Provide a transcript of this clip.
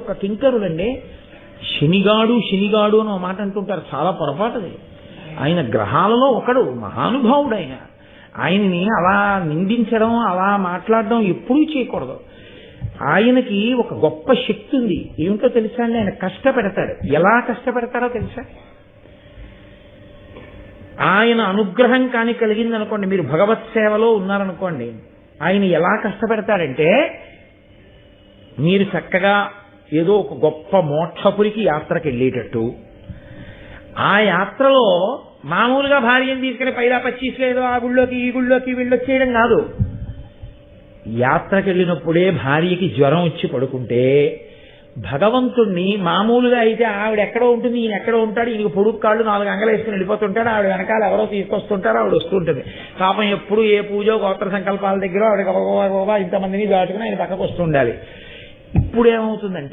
ఒక కింకరులండి శనిగాడు శనిగాడు అని ఒక మాట అంటుంటారు, చాలా పొరపాటుది. ఆయన గ్రహాలలో ఒకడు, మహానుభావుడు. ఆయనని అలా నిందించడం, అలా మాట్లాడడం ఎప్పుడూ చేయకూడదు. ఆయనకి ఒక గొప్ప శక్తి ఉంది. ఏమిటో తెలుసా అండి? ఆయన కష్టపెడతాడు. ఎలా కష్టపెడతారో తెలుసా? ఆయన అనుగ్రహం కాని కలిగింది అనుకోండి, మీరు భగవత్ సేవలో ఉన్నారనుకోండి, ఆయన ఎలా కష్టపెడతాడంటే, మీరు చక్కగా ఏదో ఒక గొప్ప మోక్షపురికి యాత్రకు వెళ్ళేటట్టు, ఆ యాత్రలో మామూలుగా భార్యను తీసుకుని పైలా పచ్చీసులో ఏదో ఆ గుళ్ళోకి ఈ గుళ్ళోకి వెళ్ళొచ్చేయడం కాదు. యాత్రకు వెళ్ళినప్పుడే భార్యకి జ్వరం వచ్చి పడుకుంటే భగవంతుణ్ణి, మామూలుగా అయితే ఆవిడ ఎక్కడో ఉంటుంది, ఈయన ఎక్కడో ఉంటాడు, ఈయనకి పొడుగు కాళ్ళు 4 అంగలు వేసుకుని వెళ్ళిపోతుంటాడు, ఆవిడ వెనకాల ఎవరో తీసుకొస్తుంటారు, ఆవిడ వస్తూ ఉంటుంది. పాపం ఎప్పుడు ఏ పూజో గోత్ర సంకల్పాల దగ్గర ఆవిడ ఇంతమందిని దాటుకుని ఆయన పక్కకు వస్తుండాలి. ఇప్పుడేమవుతుందంటే